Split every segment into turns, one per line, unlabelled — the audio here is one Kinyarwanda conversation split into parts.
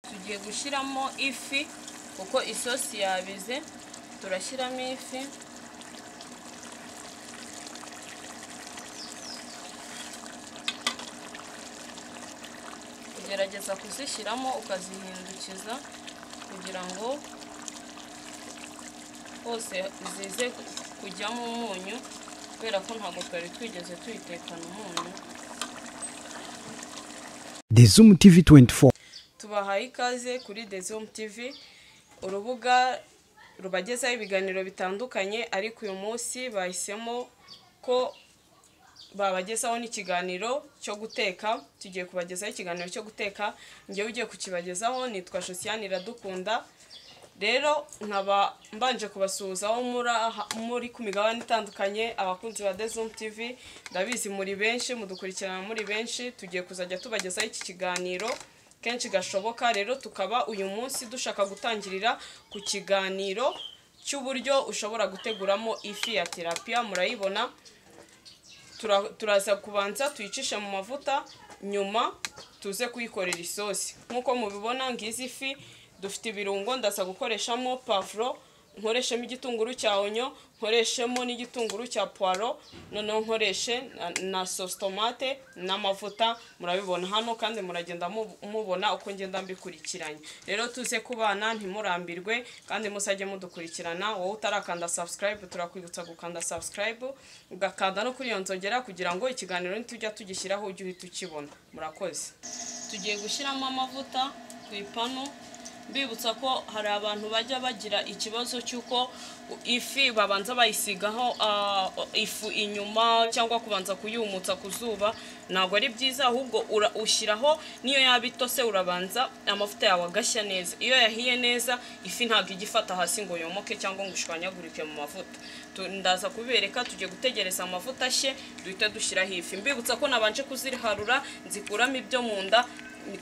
tugiye gushyiramo ifi kuko isosi yabize turashyiramo ifi ugerageza kuzishyiramo ukazihindukiza kugira ngo hose zize kujyamo umunyu kubera ko ntabwo twari twigeze tuyitekana umunyu.
The Zoom TV 24
tubahaye ikaze kuri The Zoom TV, urubuga rubagezaho ibiganiro bitandukanye, ariko uyu munsi bahisemo ko babagezaho n'ikiganiro cyo guteka. Tugiye kubagezaho ikiganiro cyo guteka, ngewe ugiye kukibagezaho nitwa Josiane Iradukunda. Rero nkaba mbanje kubasuhuzaho muri ku migabane itandukanye, abakunzi ba The Zoom TV ndabizi muri benshi mudukurikirana muri benshi. Tugiye kuzajya tubagezaho iki kiganiro kenshi gashoboka. Rero tukaba uyu munsi dushaka gutangirira ku kiganiro cy'uburyo ushobora guteguramo ifi ya tilapia. Murayibona, turaza kubanza tuyicishe mu mavuta, nyuma tuze kuyikorera isosi. Nkuko mubibona ngizi ifi dufite ibirungo, ndaza gukoreshamo pavro, nkoreshemo igitunguru cya onyo, nkoreshemo n'igitunguru cya poiro, noneho nkoreshe na sauce tomate n'amavuta. Murabibona hano kandi muragenda mubona uko ngenda mbikurikiranye. Rero tuze kubana ntimurambirwe kandi musajye mudukurikirana. Wowe utarakanda subscribe turakwibutsa gukanda subscribe, ugakanda no kuri iyo nzogera kugira ngo ikiganiro nitujya tugishyiraho ujye uhita ukibona. Murakoze. Tugiye gushyiramo amavuta ku ipanu. Mbibutsa ko hari abantu bajya bagira ikibazo cyuko ifi babanza bayisigaho ifu inyuma cyangwa kubanza kuyumutsa ku zuba. Ntabwo ari byiza, ahubwo ushyiraho niyo yabitose urabanza amavuta yawe agashya neza. Iyo yahiye neza ifi ntabwo igifata hasi ngo yomoke cyangwa ngo ushwanyagurike mu mavuta. Ndaza kubereka, tugiye gutegereza amavuta ashye duhita dushyiraho ifi. Mbibutsa ko nabanje kuziharura nzikuramo ibyo mu nda,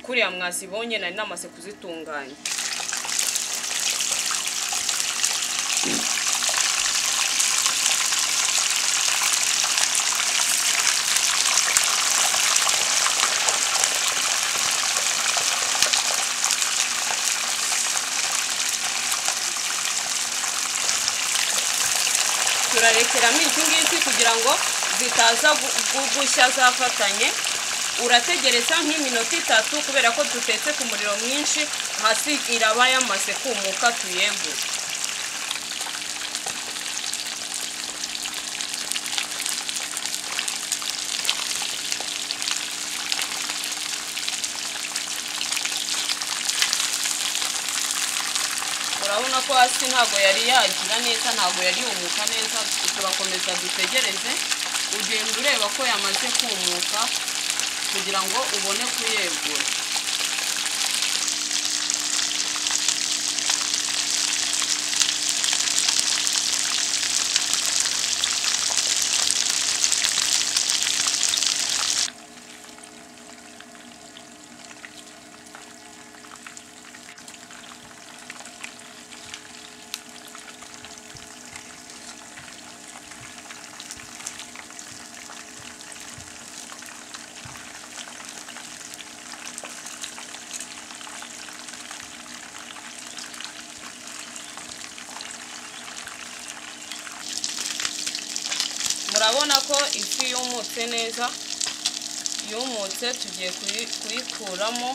kuriya mwazibonye nari namaze kuzitunganya. Turarekeramo iki ngiki kugira ngo zitaza gushya zafatanye. Urategereza nk'iminota 3 kubera ko dutetse ku muriro mwinshi, hasi iraba yamaze kumuka tuyegure. Urabona ko hasi ntabwo yari yagira neza, ntabwo yari umuka neza. Turakomeza dutegereze, ugenda ureba ko yamaze kumuka kugira ngo ubone kuyegura. Murabona ko ifi yumutse neza, yumutse. Tugiye kuyikuramo.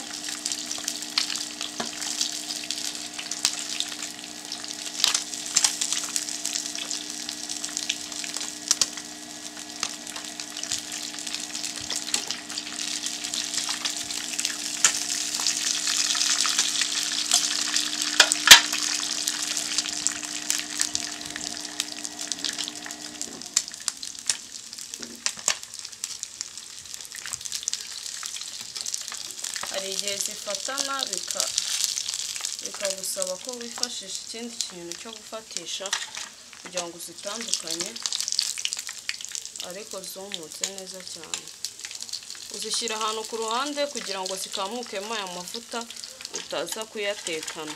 Hari igihe zifatana bikagusaba ko wifashisha ikindi kintu cyo gufatisha kugira ngo zitandukanye, ariko zumutse neza cyane. Uzishyira ahantu ku ruhande kugira ngo zikamukemo aya mavuta utaza kuyatekana.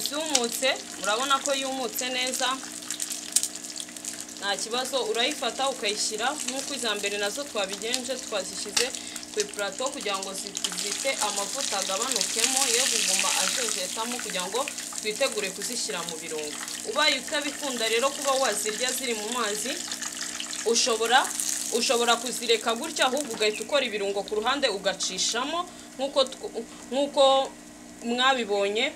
zumutse, murabona ko yumutse neza, nta kibazo. Urayifata ukayishyira nk'uko iza mbere nazo twabigenje, twazishyize ku ipurato kugira ngo zifite amavuta agabanukemo yo kuguma ajojetamo, kugira ngo twitegure kuzishyira mu birungo. Ubaye utabikunda rero kuba wazirya ziri mu mazi, ushobora kuzireka gutya, ahubwo ugahita ukora ibirungo ku ruhande ugacishamo nk'uko mwabibonye.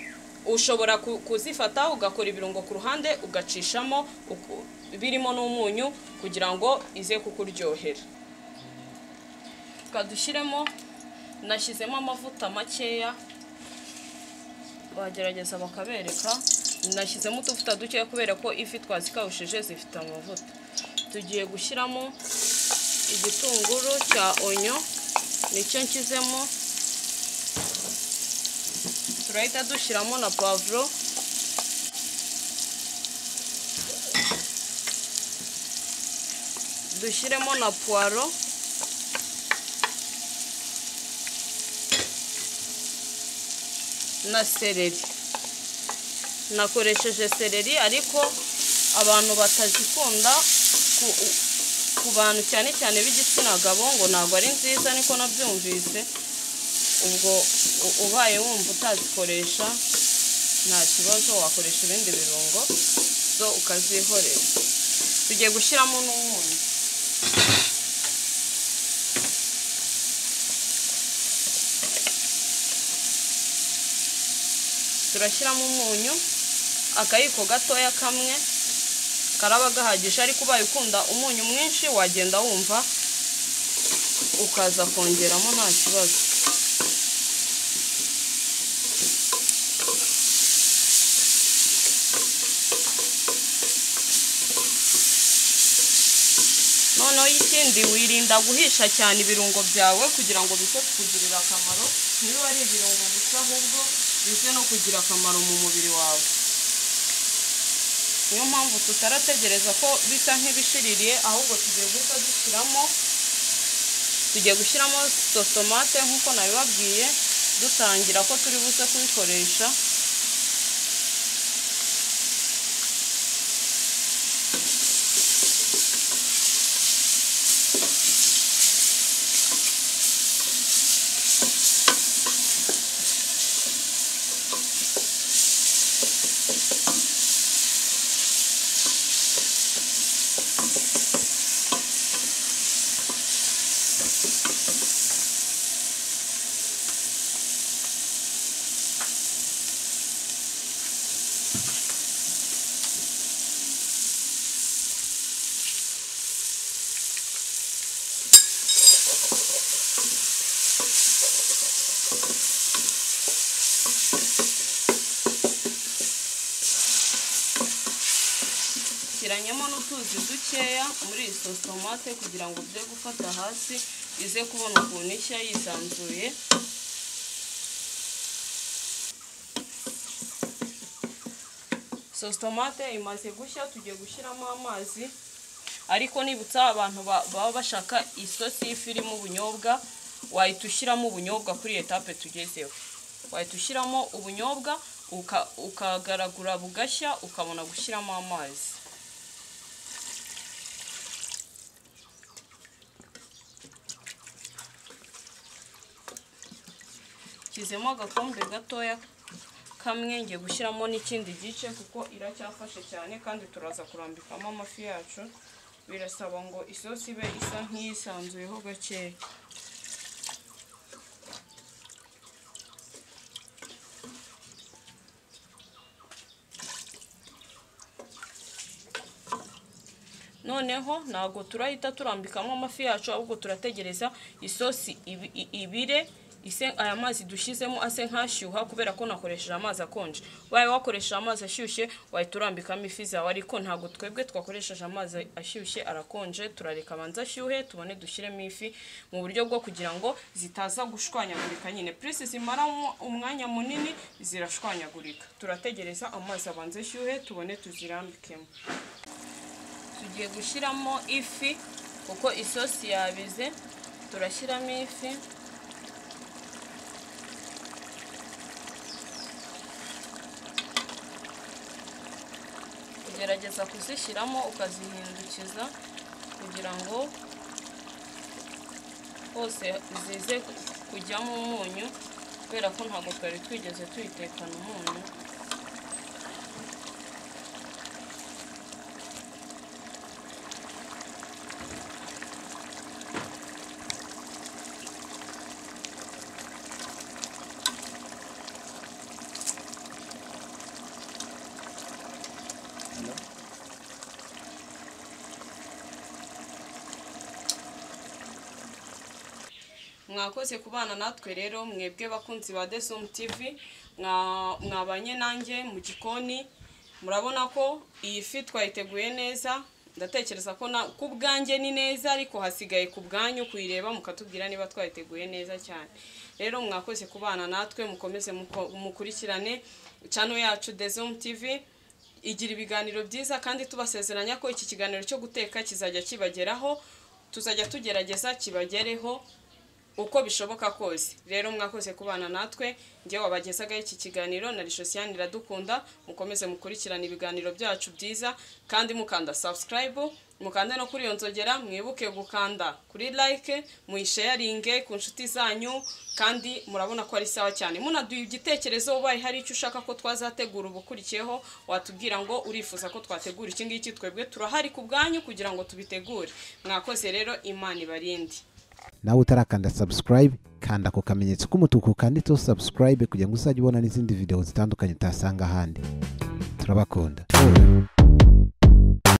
Ushobora kuzifata ugakora ibirungo ku ruhande ugacishamo birimo n'umunyu kugira ngo ize kukuryohera. Kadushyiremo, nashyizemo amavuta makeya, bagerageza bakabereka. Nashyizemo utuvuta dukeya kubera ko ifi twazikawushije zifite amavuta. Tugiye gushyiramo igitunguru cya onyo, nicyo nshyizemo. Turahita dushyiramo na pavuro, dushyiremo na puwaro, na seleri. Nakoresheje seleri ariko abantu batazikunda, ku bantu cyane cyane b'igitsina gabo ngo ntabwo ari nziza, niko nabyumvise. Ubwo ubaye wumva utazikoresha nta kibazo, wakoresha ibindi birungo zo ukazihorera. Tugiye gushyiramo n'umunyu. Turashyiramo umunyu, akayiko gatoya kamwe karaba gahagije, ariko ubaye ukunda umunyu mwinshi wagenda wumva ukaza kongeramo nta kibazo. Noneho ikindi, wirinda guhisha cyane ibirungo byawe kugira ngo bize kukugirira akamaro. Niba ari ibirungo gusa, ahubwo bize no kugira akamaro mu mubiri wawe. Niyo mpamvu tutarategereza ko bisa nk'ibishiririye, ahubwo tugiye gushyiramo sositomate nk'uko nabibabwiye dutangira ko turi buze kubikoresha. Shyiranyemo n'utuzi dukeya muri iyi sositomate kugira ngo bye gufata hasi, ize kubona ukuntu ishya yisanzuye. Sositomate imaze gushya, tugiye gushyiramo amazi, ariko nibutsa abantu baba bashaka isosi y'ifi irimo ubunyobwa, wahita ushyiramo ubunyobwa kuri etape tugezeho. Wahita ushyiramo ubunyobwa ukagaragura bugashya, ukabona gushyiramo amazi. Kizemo agakombe gatoya kamwe, ngiye gushyiramo n'ikindi gice kuko iracyafashe cyane, kandi turaza kurambikamo amafi yacu. Birasaba ngo isosi ibe isa nk'iyisanzuyeho gakeya. Noneho ntabwo turahita turambikamo amafi yacu, ahubwo turategereza isosi ibire, aya mazi dushyizemo ase nk'ashyuha kubera ko nakoresheje amazi akonje. Waye wakoresheje amazi ashyushye wahita urambikamo ifi zawe, ariko ntabwo twebwe twakoresheje amazi ashyushye, arakonje. Turareka abanza ashyuhe tubone dushyiremo ifi, mu buryo bwo kugira ngo zitaza gushwanyagurika. Nyine purisi zimaramo umwanya munini zirashwanyagurika. Turategereza amazi abanza ashyuhe tubone tuzirambikemo. Tugiye gushyiramo ifi kuko isosi yabize. Turashyiramo ifi, gerageza kuzishyiramo ukazihindukiza kugira ngo hose zize kujyamo umunyu, kubera ko ntabwo twari twigeze tuyitekana umunyu. Mwakoze kubana natwe rero mwebwe bakunzi ba The Zoom TV, mwabanye nanjye mu gikoni. Murabona ko iyi fi twayiteguye neza, ndatekereza ko ku bwanjye ni neza, ariko hasigaye ku bwanyu kuyireba mukatubwira niba twayiteguye neza cyane. Rero mwakoze kubana natwe, mukomeze mukurikirane channel yacu The Zoom TV, igira ibiganiro byiza, kandi tubasezeranya ko iki kiganiro cyo guteka kizajya kibageraho, tuzajya tugerageza kibagereho uko bishoboka kose. Rero mwakoze kubana natwe, ngiye wabagezaga iki kiganiro na Lishosiane Iradukunda. Mukomeze mukurikirana ibiganiro byacu byiza, kandi mukanda subscribe, mukanda no kuri yonzogera, mwibuke gukanda kuri like, muyisharinge ku nshuti zanyu, kandi murabona ko ari sawa cyane. Munaduye igitekerezo ubaye hari icyo ushaka ko twazategura ubukurikiyeho, watubwira ngo urifuza ko twategura iki ngiki, twebwe turahari ku bwanyu kugira ngo tubitegure. Mwakoze rero, Imana ibarinde.
nawe utarakanda subscribe, kanda ku kamenyetso k'umutuku kanditseho subscribe kugira ngo uzajye ubona n'izindi video zitandukanye utasanga ahandi. Turabakunda.